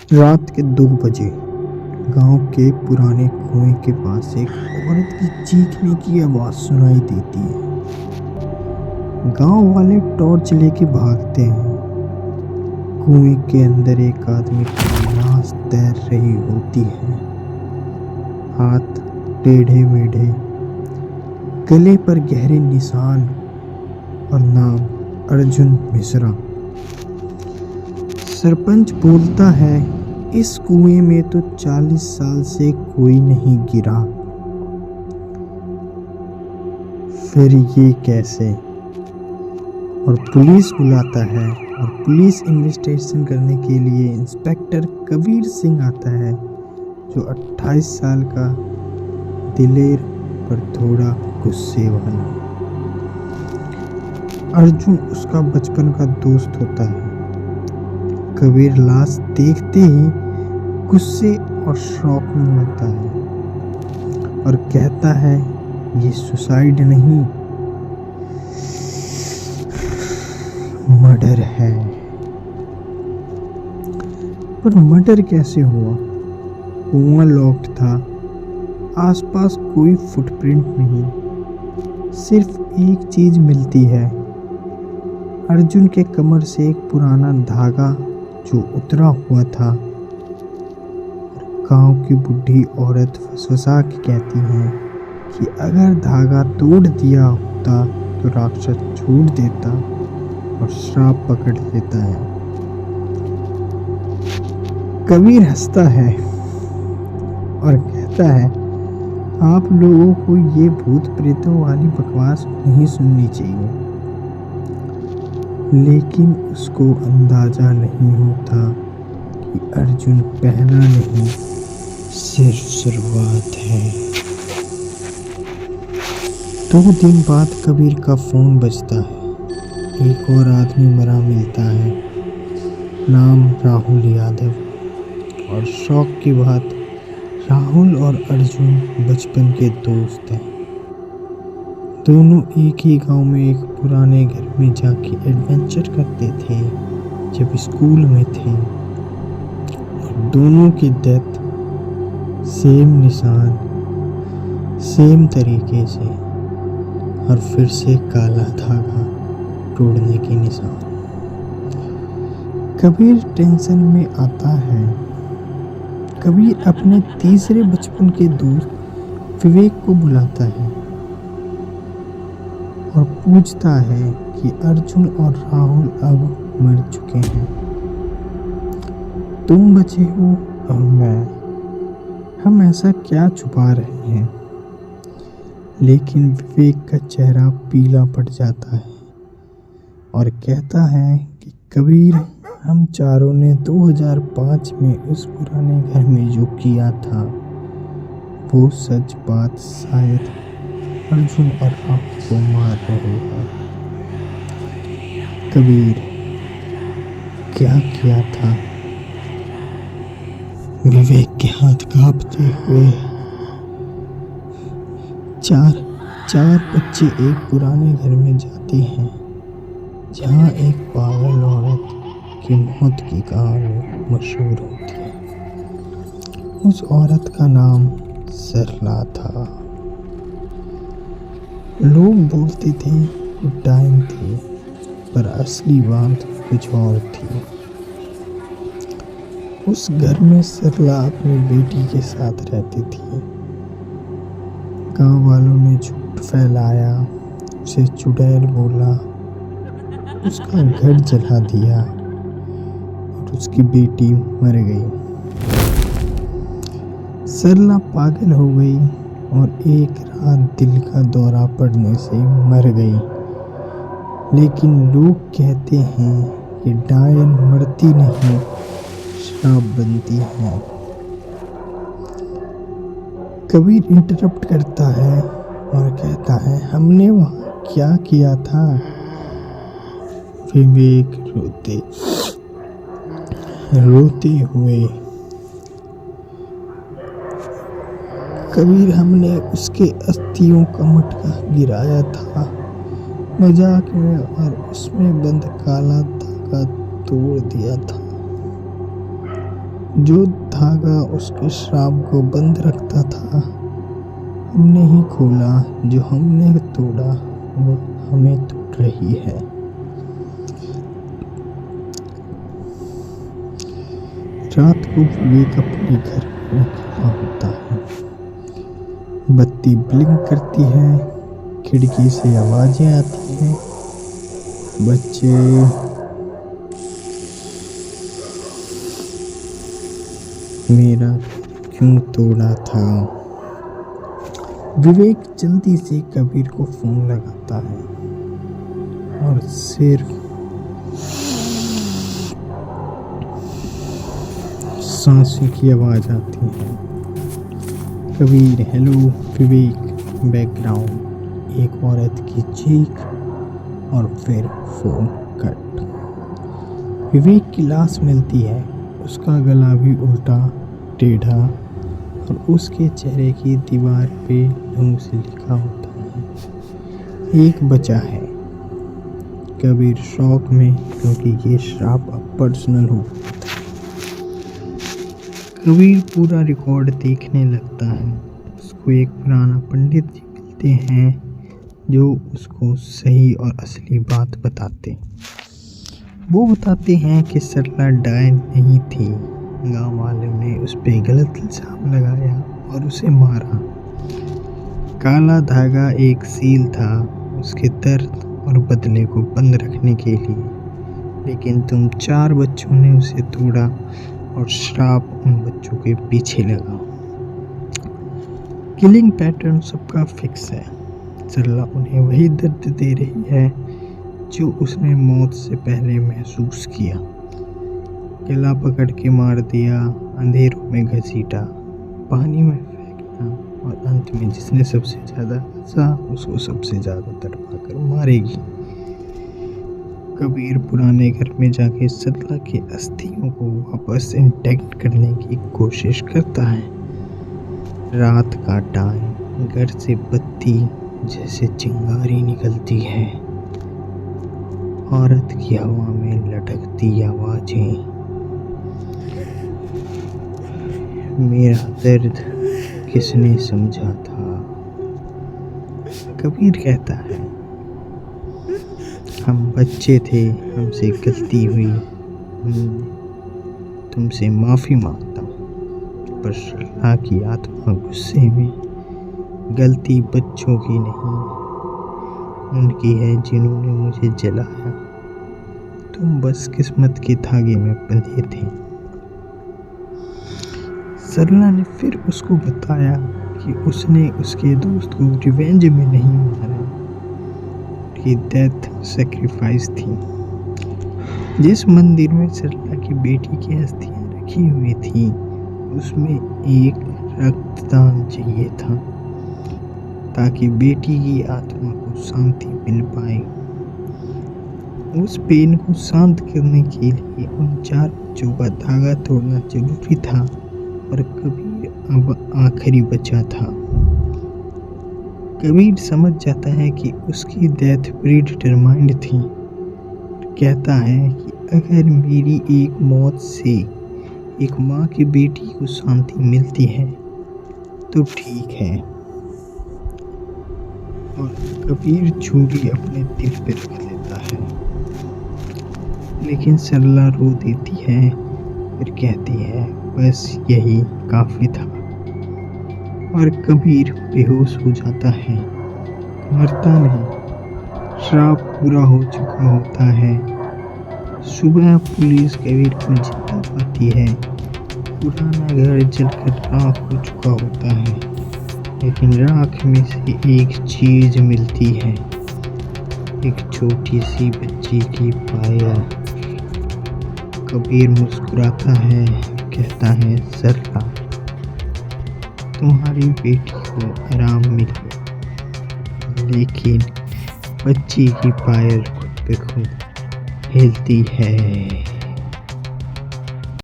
रात के 2 बजे गांव के पुराने कुएं के पास एक औरत की चीखने की आवाज सुनाई देती है। गांव वाले टॉर्च लेके भागते हैं। कुएं के अंदर एक आदमी की लाश तैर रही होती है, हाथ टेढ़े मेढ़े, गले पर गहरे निशान और नाम अर्जुन मिश्रा। सरपंच बोलता है, इस कुएं में तो 40 साल से कोई नहीं गिरा, फिर ये कैसे? और पुलिस बुलाता है और पुलिस इन्वेस्टिगेशन करने के लिए इंस्पेक्टर कबीर सिंह आता है, जो 28 साल का, दिलेर पर थोड़ा गुस्से वाला। अर्जुन उसका बचपन का दोस्त होता है। कबीर लाश देखते ही गुस्से और शौक में होता है और कहता है, ये सुसाइड नहीं, मर्डर है। पर मर्डर कैसे हुआ? कुआं लॉक्ड था, आसपास कोई फुटप्रिंट नहीं। सिर्फ एक चीज मिलती है, अर्जुन के कमर से एक पुराना धागा जो उतरा हुआ था। गांव की बुढ़ी औरत फुसफुसा के कहती है कि अगर धागा तोड़ दिया होता तो राक्षस छूट देता और श्राप पकड़ लेता है। कबीर हंसता है और कहता है, आप लोगों को ये भूत प्रेतों वाली बकवास नहीं सुननी चाहिए। लेकिन उसको अंदाजा नहीं होता कि अर्जुन पहला नहीं, सिर्फ शुरुआत है। 2 दिन बाद कबीर का फोन बजता है। एक और आदमी मरा मिलता है, नाम राहुल यादव। और शौक की बात, राहुल और अर्जुन बचपन के दोस्त हैं। दोनों एक ही गांव में एक पुराने घर में जाके एडवेंचर करते थे जब स्कूल में थे। और दोनों की डेथ सेम निशान, सेम तरीके से, और फिर से काला धागा तोड़ने के निशान। कबीर टेंशन में आता है। कबीर अपने तीसरे बचपन के दोस्त विवेक को बुलाता है और पूछता है कि अर्जुन और राहुल अब मर चुके हैं, तुम बचे हो और मैं, हम ऐसा क्या छुपा रहे हैं? लेकिन विवेक का चेहरा पीला पड़ जाता है और कहता है कि कबीर, हम चारों ने 2005 में उस पुराने घर में जो किया था वो सच बात शायद अर्जुन और राहुल को मार रहे हैं। कबीर, क्या किया था? विवेक के हाथ कांपते हुए। चार बच्चे एक पुराने घर में जाते हैं जहाँ एक पागल औरत की मौत की कहानी मशहूर होती है। उस औरत का नाम सरला था। लोग बोलते थे वो डाइन थी, पर असली बात कुछ और थी। उस घर में सरला अपनी बेटी के साथ रहती थी। गांव वालों ने झूठ फैलाया, उसे चुड़ैल बोला, उसका घर जला दिया और उसकी बेटी मर गई। सरला पागल हो गई और एक रात दिल का दौरा पड़ने से मर गई। लेकिन लोग कहते हैं कि डायन मरती नहीं, श्राप बनती है। कबीर इंटरप्ट करता है और कहता है, हमने वहाँ क्या किया था? विवेक रोते हुए, कबीर, हमने उसके अस्थियों का मटका गिराया था मजाक में और उसमें बंद काला धागा तोड़ दिया था। जो धागा उसके श्राप को बंद रखता था, हमने ही खोला। जो हमने तोड़ा वो हमें टूट रही है। रात को विवेक अपने घर में अकेला होता है। बत्ती ब्लिंक करती है, खिड़की से आवाजें आती हैं। बच्चे मेरा क्यों तोड़ा था। विवेक जल्दी से कबीर को फोन लगाता है और सिर्फ सांसों की आवाज आती है। कबीर हेलो। विवेक बैकग्राउंड, एक औरत की चीख और फिर फोन कट। विवेक की लाश मिलती है, उसका गला भी उल्टा टेढ़ा और उसके चेहरे की दीवार पे ढंग से लिखा होता है, एक बचा है। कबीर शौक में, क्योंकि ये श्राप अब पर्सनल हो गया था। कबीर पूरा रिकॉर्ड देखने लगता है। उसको एक पुराना पंडित जी मिलते हैं जो उसको सही और असली बात बताते। वो बताते हैं कि सरला डायन नहीं थी, गांव वालों ने उस पे गलत इल्जाम लगाया और उसे मारा। काला धागा एक सील था उसके दर्द और बदले को बंद रखने के लिए, लेकिन तुम 4 बच्चों ने उसे तोड़ा और श्राप उन बच्चों के पीछे लगा। किलिंग पैटर्न सबका फिक्स है। सरला उन्हें वही दर्द दे रही है जो उसने मौत से पहले महसूस किया। गला पकड़ के मार दिया, अंधेरों में घसीटा, पानी में फेंकना और अंत में जिसने सबसे ज्यादा हंसा उसको सबसे ज्यादा तड़पा कर मारेगी। कबीर पुराने घर में जाके सरला के अस्थियों को वापस इंटैक्ट करने की कोशिश करता है। रात का टाइम, घर से बत्ती जैसे चिंगारी निकलती है। औरत की हवा में लटकती आवाजें। मेरा दर्द किसने समझा था। कबीर कहता है, हम बच्चे थे, हमसे गलती हुई, तुमसे माफ़ी मांगता हूँ। पर सरला की आत्मा गुस्से में, गलती बच्चों की नहीं, उनकी है जिन्होंने मुझे जलाया। तुम बस किस्मत के धागे में बंधे थे। सरला ने फिर उसको बताया कि उसने उसके दोस्त को रिवेंज में नहीं मारा, कि डेथ सैक्रिफाइस थी। जिस मंदिर में सरला की बेटी की अस्थियां रखी हुई थी उसमें एक रक्तदान चाहिए था ताकि बेटी की आत्मा को शांति मिल पाए। उस पेन को शांत करने के लिए उन 4 बच्चों का धागा तोड़ना जरूरी था और कबीर अब आखिरी बचा था। कबीर समझ जाता है कि उसकी डेथ प्री डिटरमाइंड थी। कहता है कि अगर मेरी एक मौत से एक माँ की बेटी को शांति मिलती है तो ठीक है। और कबीर छुरी अपने दिल पर रख लेता है, लेकिन सरला रो देती है, फिर कहती है बस यही काफी था। और कबीर बेहोश हो जाता है, मरता नहीं, श्राप पूरा हो चुका होता है। सुबह पुलिस कबीर को जिंदा पाती है। पुराना घर जलकर राख हो चुका होता है, लेकिन राख में से एक चीज मिलती है, एक छोटी सी बच्ची की पायल। कबीर मुस्कुराता है, कहता है सरला तुम्हारी बेटी को आराम मिले, लेकिन बच्ची की पायल खुद पे खुद हिलती है।